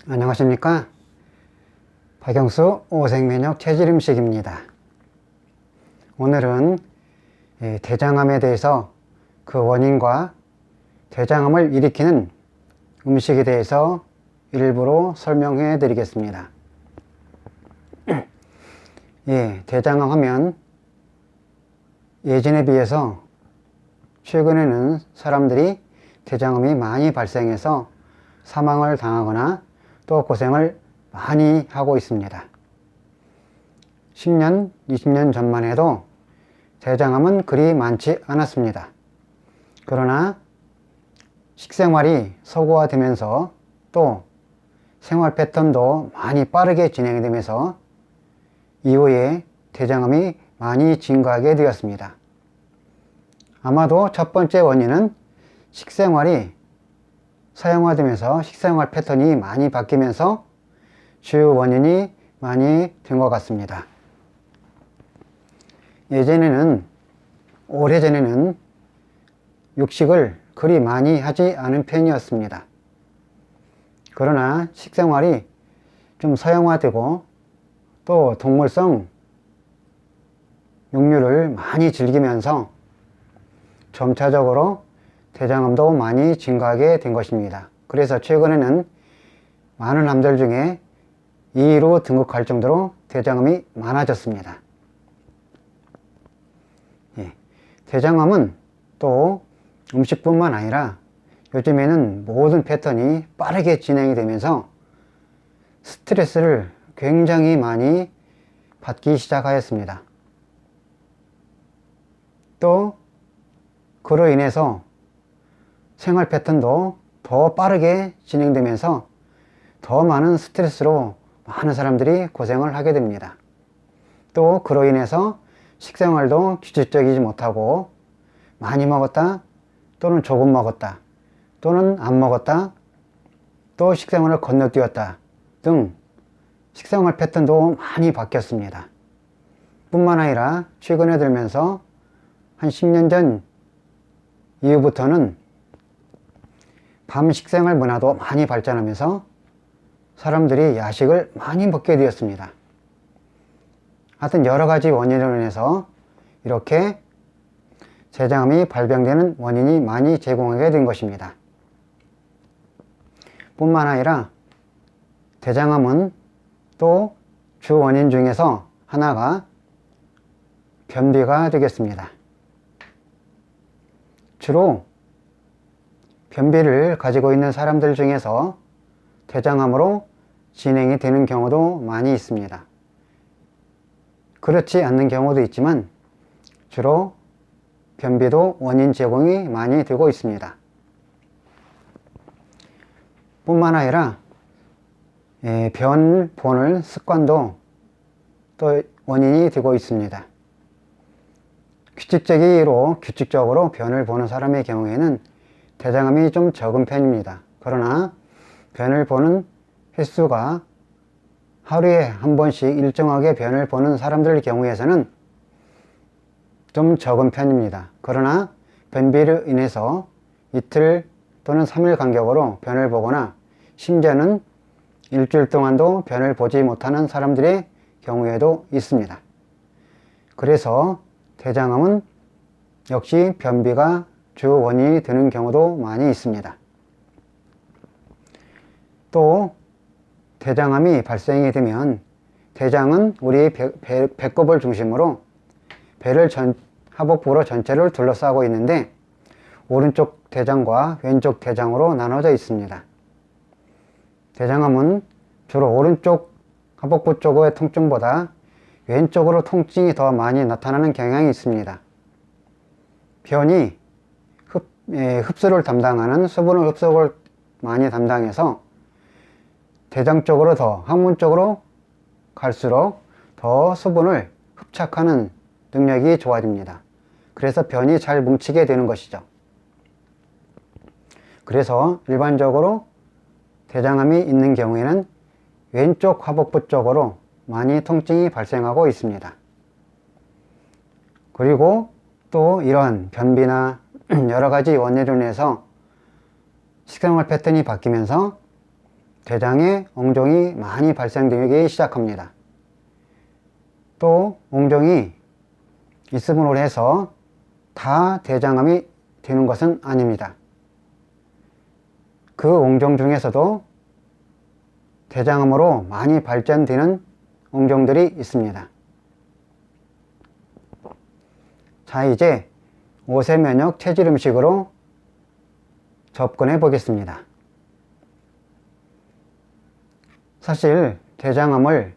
안녕하십니까. 박영수 오색면역 체질음식입니다. 오늘은 대장암에 대해서 그 원인과 대장암을 일으키는 음식에 대해서 일부러 설명해 드리겠습니다. 대장암 하면 예전에 비해서 최근에는 사람들이 대장암이 많이 발생해서 사망을 당하거나 또 고생을 많이 하고 있습니다. 10년, 20년 전만 해도 대장암은 그리 많지 않았습니다. 그러나 식생활이 서구화되면서 또 생활 패턴도 많이 빠르게 진행되면서 이후에 대장암이 많이 증가하게 되었습니다. 아마도 첫 번째 원인은 식생활이 서양화되면서 식생활 패턴이 많이 바뀌면서 주요 원인이 많이 된 것 같습니다. 오래전에는 육식을 그리 많이 하지 않은 편이었습니다. 그러나 식생활이 좀 서양화되고 또 동물성 육류를 많이 즐기면서 점차적으로 대장암도 많이 증가하게 된 것입니다. 그래서 최근에는 많은 암들 중에 2위로 등극할 정도로 대장암이 많아졌습니다. 대장암은 또 음식뿐만 아니라 요즘에는 모든 패턴이 빠르게 진행이 되면서 스트레스를 굉장히 많이 받기 시작하였습니다. 또 그로 인해서 생활 패턴도 더 빠르게 진행되면서 더 많은 스트레스로 많은 사람들이 고생을 하게 됩니다. 또 그로 인해서 식생활도 규칙적이지 못하고 많이 먹었다 또는 조금 먹었다 또는 안 먹었다 또 식생활을 건너뛰었다 등 식생활 패턴도 많이 바뀌었습니다. 뿐만 아니라 최근에 들면서 한 10년 전 이후부터는 밤 식생활 문화도 많이 발전하면서 사람들이 야식을 많이 먹게 되었습니다. 하여튼 여러 가지 원인으로 인해서 이렇게 대장암이 발병되는 원인이 많이 제공하게 된 것입니다. 뿐만 아니라 대장암은 또 주 원인 중에서 하나가 변비가 되겠습니다. 주로 변비를 가지고 있는 사람들 중에서 대장암으로 진행이 되는 경우도 많이 있습니다. 그렇지 않는 경우도 있지만 주로 변비도 원인 제공이 많이 되고 있습니다. 뿐만 아니라 변을 보는 습관도 또 원인이 되고 있습니다. 규칙적으로 변을 보는 사람의 경우에는 대장암이 좀 적은 편입니다. 그러나 변을 보는 횟수가 하루에 한 번씩 일정하게 변을 보는 사람들 경우에서는 좀 적은 편입니다. 그러나 변비로 인해서 이틀 또는 3일 간격으로 변을 보거나 심지어는 일주일 동안도 변을 보지 못하는 사람들의 경우에도 있습니다. 그래서 대장암은 역시 변비가 주 원인이 되는 경우도 많이 있습니다. 또 대장암이 발생이 되면 대장은 우리 배꼽을 중심으로 배를 하복부로 전체를 둘러싸고 있는데 오른쪽 대장과 왼쪽 대장으로 나눠져 있습니다. 대장암은 주로 오른쪽 하복부 쪽의 통증보다 왼쪽으로 통증이 더 많이 나타나는 경향이 있습니다. 변이 흡수를 담당하는 수분을 흡수를 많이 담당해서 대장 쪽으로 항문 쪽으로 갈수록 더 수분을 흡착하는 능력이 좋아집니다. 그래서 변이 잘 뭉치게 되는 것이죠. 그래서 일반적으로 대장암이 있는 경우에는 왼쪽 하복부 쪽으로 많이 통증이 발생하고 있습니다. 그리고 또 이러한 변비나 여러 가지 원인으로 인해서 식생활 패턴이 바뀌면서 대장에 옹종이 많이 발생되기 시작합니다. 또 옹종이 있음으로 해서 다 대장암이 되는 것은 아닙니다. 그 옹종 중에서도 대장암으로 많이 발전되는 옹종들이 있습니다. 자, 이제 5세 면역 체질 음식으로 접근해 보겠습니다. 사실 대장암을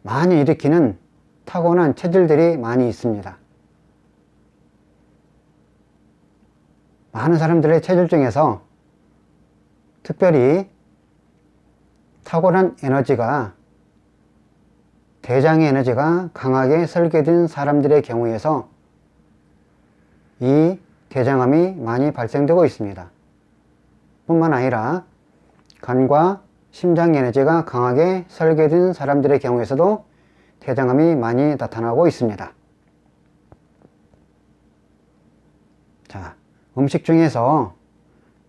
많이 일으키는 타고난 체질들이 많이 있습니다. 많은 사람들의 체질 중에서 특별히 타고난 에너지가 대장의 에너지가 강하게 설계된 사람들의 경우에서 이 대장암이 많이 발생되고 있습니다. 뿐만 아니라 간과 심장 에너지가 강하게 설계된 사람들의 경우에서도 대장암이 많이 나타나고 있습니다. 자, 음식 중에서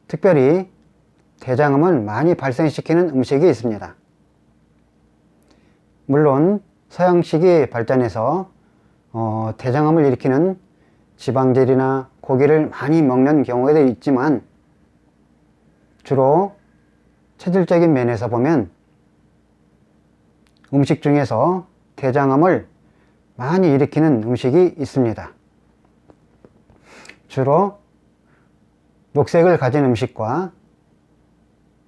특별히 대장암을 많이 발생시키는 음식이 있습니다. 물론 서양식이 발전해서 대장암을 일으키는 지방질이나 고기를 많이 먹는 경우에도 있지만 주로 체질적인 면에서 보면 음식 중에서 대장암을 많이 일으키는 음식이 있습니다. 주로 녹색을 가진 음식과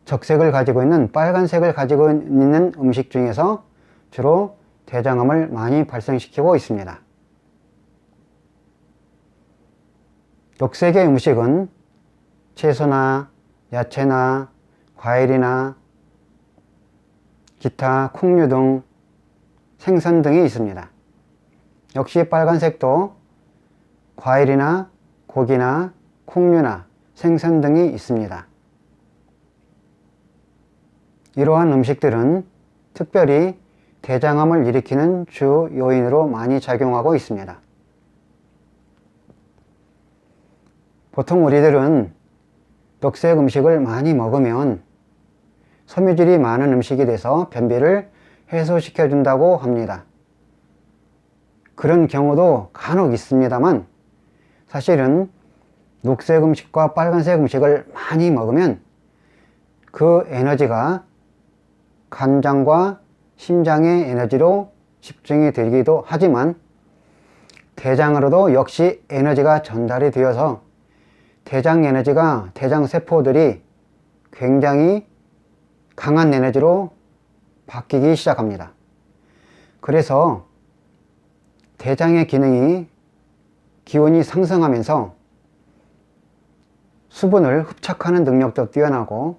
적색을 가지고 있는 빨간색을 가지고 있는 음식 중에서 주로 대장암을 많이 발생시키고 있습니다. 녹색의 음식은 채소나 야채나 과일이나 기타 콩류 등 생선 등이 있습니다. 역시 빨간색도 과일이나 고기나 콩류나 생선 등이 있습니다. 이러한 음식들은 특별히 대장암을 일으키는 주 요인으로 많이 작용하고 있습니다. 보통 우리들은 녹색 음식을 많이 먹으면 섬유질이 많은 음식이 돼서 변비를 해소시켜 준다고 합니다. 그런 경우도 간혹 있습니다만 사실은 녹색 음식과 빨간색 음식을 많이 먹으면 그 에너지가 간장과 심장의 에너지로 집중이 되기도 하지만 대장으로도 역시 에너지가 전달이 되어서 대장 에너지가 대장 세포들이 굉장히 강한 에너지로 바뀌기 시작합니다. 그래서 대장의 기운이 상승하면서 수분을 흡착하는 능력도 뛰어나고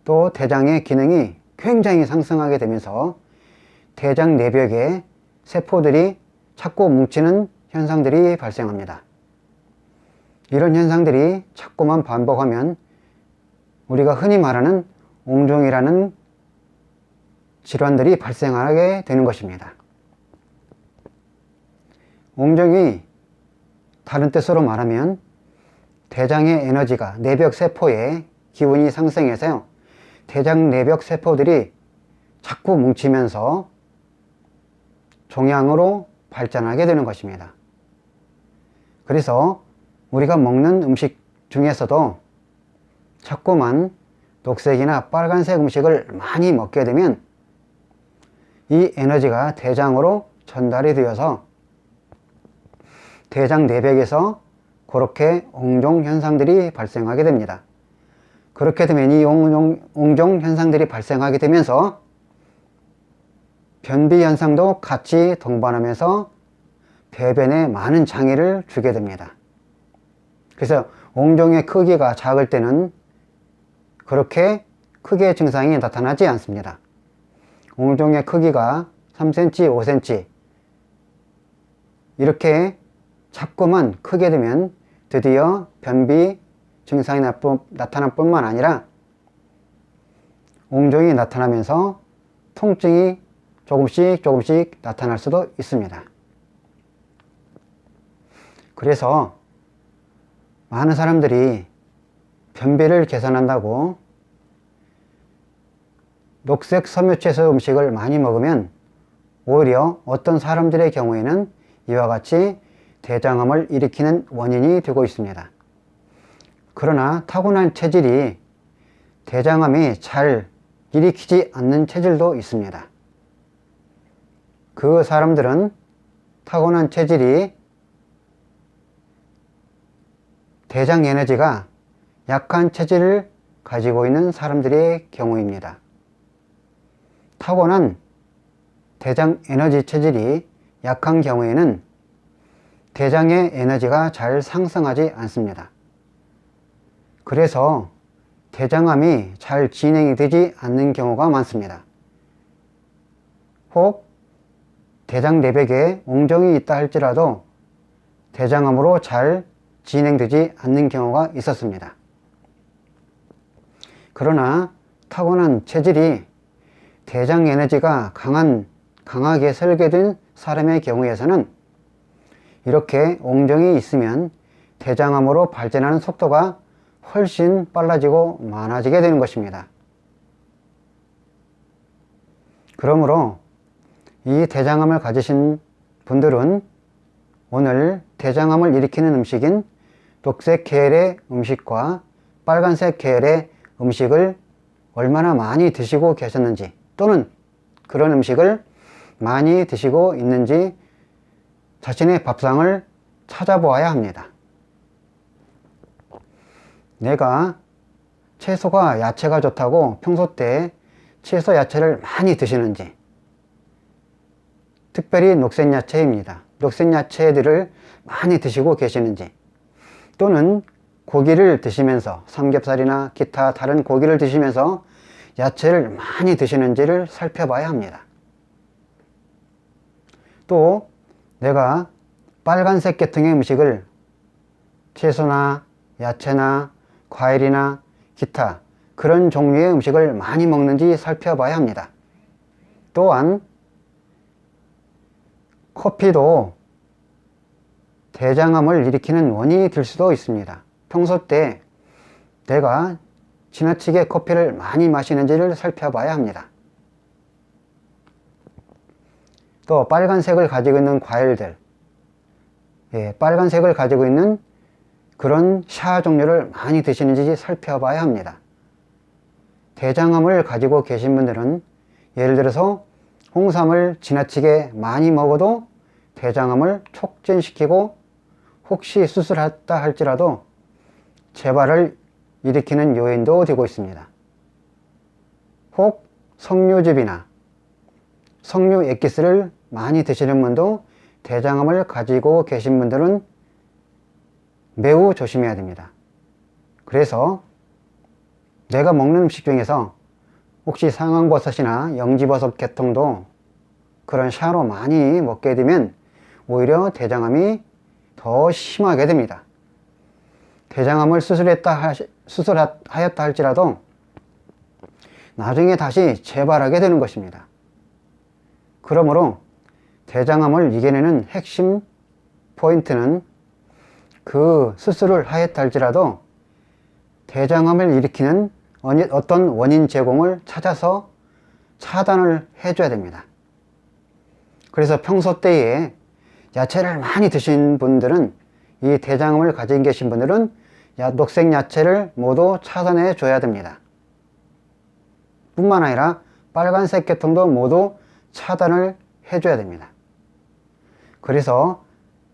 또 대장의 기능이 굉장히 상승하게 되면서 대장 내벽에 세포들이 자꾸 뭉치는 현상들이 발생합니다. 이런 현상들이 자꾸만 반복하면 우리가 흔히 말하는 옹종이라는 질환들이 발생하게 되는 것입니다. 옹종이 다른 뜻으로 말하면 대장의 에너지가 내벽 세포의 기운이 상승해서요, 대장 내벽 세포들이 자꾸 뭉치면서 종양으로 발전하게 되는 것입니다. 그래서 우리가 먹는 음식 중에서도 자꾸만 녹색이나 빨간색 음식을 많이 먹게 되면 이 에너지가 대장으로 전달이 되어서 대장 내벽에서 그렇게 옹종 현상들이 발생하게 됩니다. 그렇게 되면 이 옹종 현상들이 발생하게 되면서 변비 현상도 같이 동반하면서 배변에 많은 장애를 주게 됩니다. 그래서 옹종의 크기가 작을 때는 그렇게 크게 증상이 나타나지 않습니다. 옹종의 크기가 3cm, 5cm 이렇게 자꾸만 크게 되면 드디어 변비 증상이 나타날 뿐만 아니라 옹종이 나타나면서 통증이 조금씩 나타날 수도 있습니다. 그래서 많은 사람들이 변비를 개선한다고 녹색 섬유채소 음식을 많이 먹으면 오히려 어떤 사람들의 경우에는 이와 같이 대장암을 일으키는 원인이 되고 있습니다. 그러나 타고난 체질이 대장암이 잘 일으키지 않는 체질도 있습니다. 그 사람들은 타고난 체질이 대장 에너지가 약한 체질을 가지고 있는 사람들의 경우입니다. 타고난 대장 에너지 체질이 약한 경우에는 대장의 에너지가 잘 상승하지 않습니다. 그래서 대장암이 잘 진행이 되지 않는 경우가 많습니다. 혹 대장 내벽에 옹종이 있다 할지라도 대장암으로 잘 진행되지 않는 경우가 있었습니다. 그러나 타고난 체질이 대장 에너지가 강하게 설계된 사람의 경우에서는 이렇게 옹종이 있으면 대장암으로 발전하는 속도가 훨씬 빨라지고 많아지게 되는 것입니다. 그러므로 이 대장암을 가지신 분들은 오늘 대장암을 일으키는 음식인 녹색 계열의 음식과 빨간색 계열의 음식을 얼마나 많이 드시고 계셨는지, 또는 그런 음식을 많이 드시고 있는지 자신의 밥상을 찾아보아야 합니다. 내가 채소가 야채가 좋다고 평소 때 채소 야채를 많이 드시는지, 특별히 녹색 야채입니다. 녹색 야채들을 많이 드시고 계시는지, 또는 고기를 드시면서 삼겹살이나 기타 다른 고기를 드시면서 야채를 많이 드시는지를 살펴봐야 합니다. 또 내가 빨간색 계통의 음식을 채소나 야채나 과일이나 기타 그런 종류의 음식을 많이 먹는지 살펴봐야 합니다. 또한 커피도 대장암을 일으키는 원인이 될 수도 있습니다. 평소 때 내가 지나치게 커피를 많이 마시는지를 살펴봐야 합니다. 또 빨간색을 가지고 있는 과일들, 빨간색을 가지고 있는 그런 샤 종류를 많이 드시는지 살펴봐야 합니다. 대장암을 가지고 계신 분들은 예를 들어서 홍삼을 지나치게 많이 먹어도 대장암을 촉진시키고 혹시 수술했다 할지라도 재발을 일으키는 요인도 되고 있습니다. 혹 석류즙이나 석류 액기스를 많이 드시는 분도 대장암을 가지고 계신 분들은 매우 조심해야 됩니다. 그래서 내가 먹는 음식 중에서 혹시 상황버섯이나 영지버섯 계통도 그런 샤로 많이 먹게 되면 오히려 대장암이 더 심하게 됩니다. 대장암을 수술하였다 할지라도 나중에 다시 재발하게 되는 것입니다. 그러므로 대장암을 이겨내는 핵심 포인트는 그 수술을 하였다 할지라도 대장암을 일으키는 어떤 원인 제공을 찾아서 차단을 해줘야 됩니다. 그래서 평소 때에 야채를 많이 드신 분들은, 이 대장암을 가지고 계신 분들은 녹색 야채를 모두 차단해 줘야 됩니다. 뿐만 아니라 빨간색 계통도 모두 차단을 해줘야 됩니다. 그래서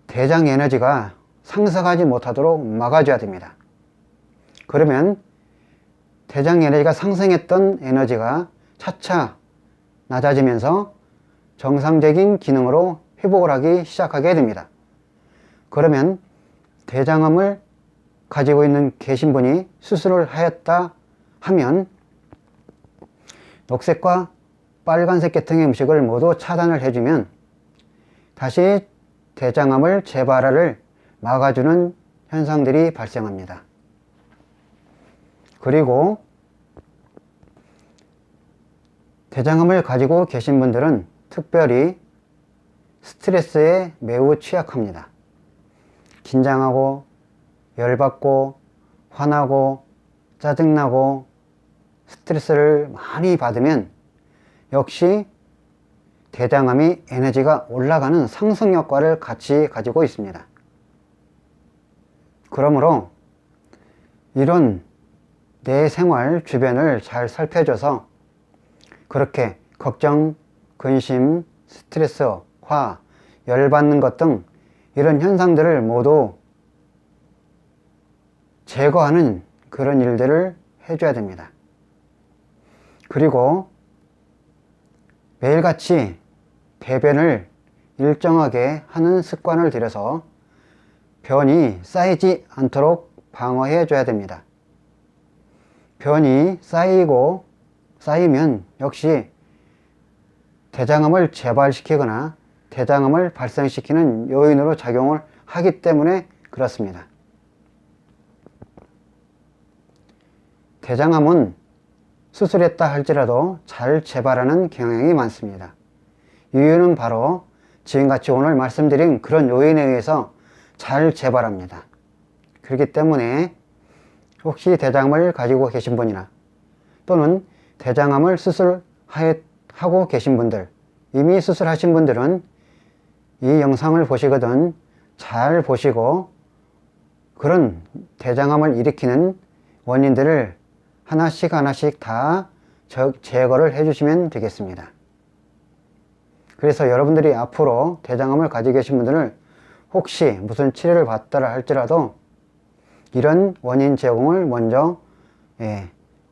대장 에너지가 상승하지 못하도록 막아줘야 됩니다. 그러면 대장 에너지가 상승했던 에너지가 차차 낮아지면서 정상적인 기능으로 회복을 하기 시작하게 됩니다. 그러면 대장암을 가지고 계신 분이 수술을 하였다 하면 녹색과 빨간색 계통의 음식을 모두 차단을 해주면 다시 대장암을 재발을 막아주는 현상들이 발생합니다. 그리고 대장암을 가지고 계신 분들은 특별히 스트레스에 매우 취약합니다. 긴장하고 열받고 화나고 짜증나고 스트레스를 많이 받으면 역시 대장암이 에너지가 올라가는 상승 효과를 같이 가지고 있습니다. 그러므로 이런 내 생활 주변을 잘 살펴줘서 그렇게 걱정, 근심, 스트레스, 화, 열받는 것 등 이런 현상들을 모두 제거하는 그런 일들을 해줘야 됩니다. 그리고 매일같이 배변을 일정하게 하는 습관을 들여서 변이 쌓이지 않도록 방어해 줘야 됩니다. 변이 쌓이면 역시 대장암을 재발시키거나 대장암을 발생시키는 요인으로 작용을 하기 때문에 그렇습니다. 대장암은 수술했다 할지라도 잘 재발하는 경향이 많습니다. 이유는 바로 지금같이 오늘 말씀드린 그런 요인에 의해서 잘 재발합니다. 그렇기 때문에 혹시 대장암을 가지고 계신 분이나 또는 대장암을 수술하고 계신 분들, 이미 수술하신 분들은 이 영상을 보시거든 잘 보시고 그런 대장암을 일으키는 원인들을 하나씩 다 제거를 해주시면 되겠습니다. 그래서 여러분들이 앞으로 대장암을 가지고 계신 분들은 혹시 무슨 치료를 받더라 할지라도 이런 원인 제공을 먼저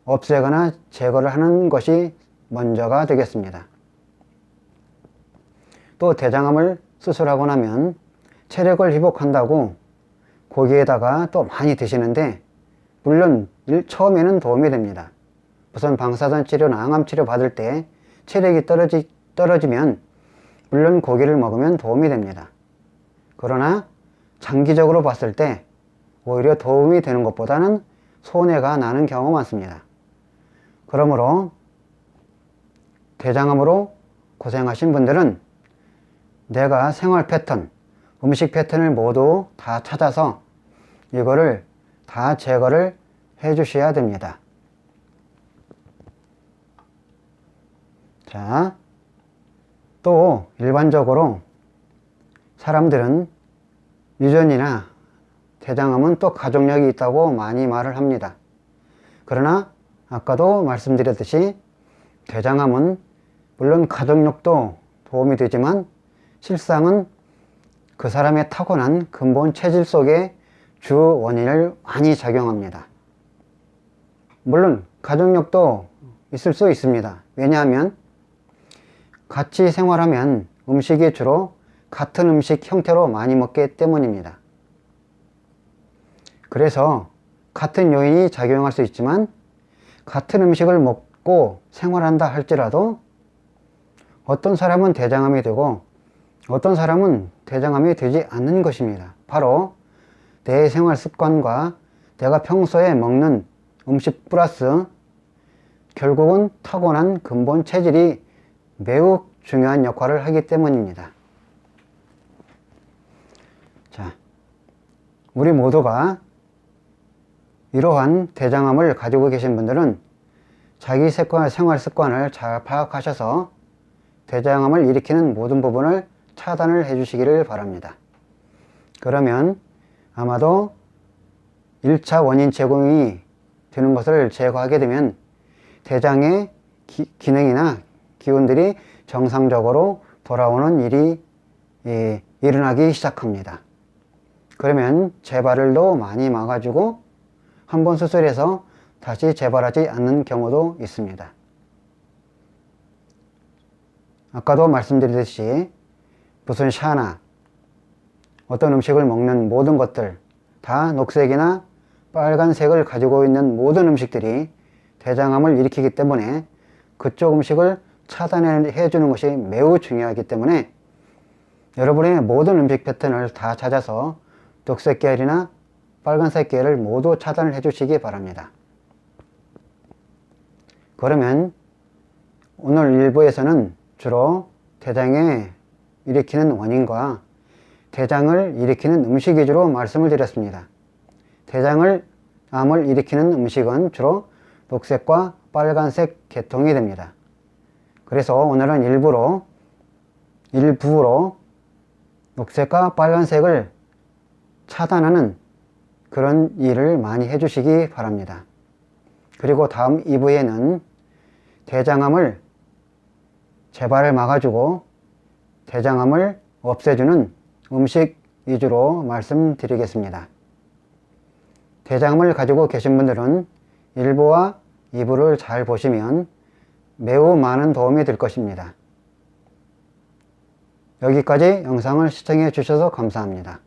없애거나 제거를 하는 것이 먼저가 되겠습니다. 또 대장암을 수술하고 나면 체력을 회복한다고 고기에다가 또 많이 드시는데 물론 처음에는 도움이 됩니다. 우선 방사선 치료나 항암 치료 받을 때 체력이 떨어지면 물론 고기를 먹으면 도움이 됩니다. 그러나 장기적으로 봤을 때 오히려 도움이 되는 것보다는 손해가 나는 경우가 많습니다. 그러므로 대장암으로 고생하신 분들은 내가 생활 패턴, 음식 패턴을 모두 다 찾아서 이거를 다 제거를 해 주셔야 됩니다. 자, 또 일반적으로 사람들은 유전이나 대장암은 또 가족력이 있다고 많이 말을 합니다. 그러나 아까도 말씀드렸듯이 대장암은 물론 가족력도 도움이 되지만 실상은 그 사람의 타고난 근본 체질 속에 주 원인을 많이 작용합니다. 물론 가족력도 있을 수 있습니다. 왜냐하면 같이 생활하면 음식이 주로 같은 음식 형태로 많이 먹기 때문입니다. 그래서 같은 요인이 작용할 수 있지만 같은 음식을 먹고 생활한다 할지라도 어떤 사람은 대장암이 되고 어떤 사람은 대장암이 되지 않는 것입니다. 바로 내 생활 습관과 내가 평소에 먹는 음식 플러스 결국은 타고난 근본 체질이 매우 중요한 역할을 하기 때문입니다. 자, 우리 모두가 이러한 대장암을 가지고 계신 분들은 자기 생활 습관을 잘 파악하셔서 대장암을 일으키는 모든 부분을 차단을 해 주시기를 바랍니다. 그러면 아마도 1차 원인 제공이 되는 것을 제거하게 되면 대장의 기능이나 기운들이 정상적으로 돌아오는 일이 일어나기 시작합니다. 그러면 재발을 더 많이 막아주고 한번 수술해서 다시 재발하지 않는 경우도 있습니다. 아까도 말씀드렸듯이 무슨 샤나 어떤 음식을 먹는 모든 것들 다 녹색이나 빨간색을 가지고 있는 모든 음식들이 대장암을 일으키기 때문에 그쪽 음식을 차단해 주는 것이 매우 중요하기 때문에 여러분의 모든 음식 패턴을 다 찾아서 녹색 계열이나 빨간색 계열을 모두 차단을 해 주시기 바랍니다. 그러면 오늘 일부에서는 주로 대장에 일으키는 원인과 대장을 일으키는 음식 위주로 말씀을 드렸습니다. 암을 일으키는 음식은 주로 녹색과 빨간색 계통이 됩니다. 그래서 오늘은 일부러 녹색과 빨간색을 차단하는 그런 일을 많이 해주시기 바랍니다. 그리고 다음 2부에는 대장암을 재발을 막아주고 대장암을 없애주는 음식 위주로 말씀드리겠습니다. 대장암을 가지고 계신 분들은 1부와 2부를 잘 보시면 매우 많은 도움이 될 것입니다. 여기까지 영상을 시청해 주셔서 감사합니다.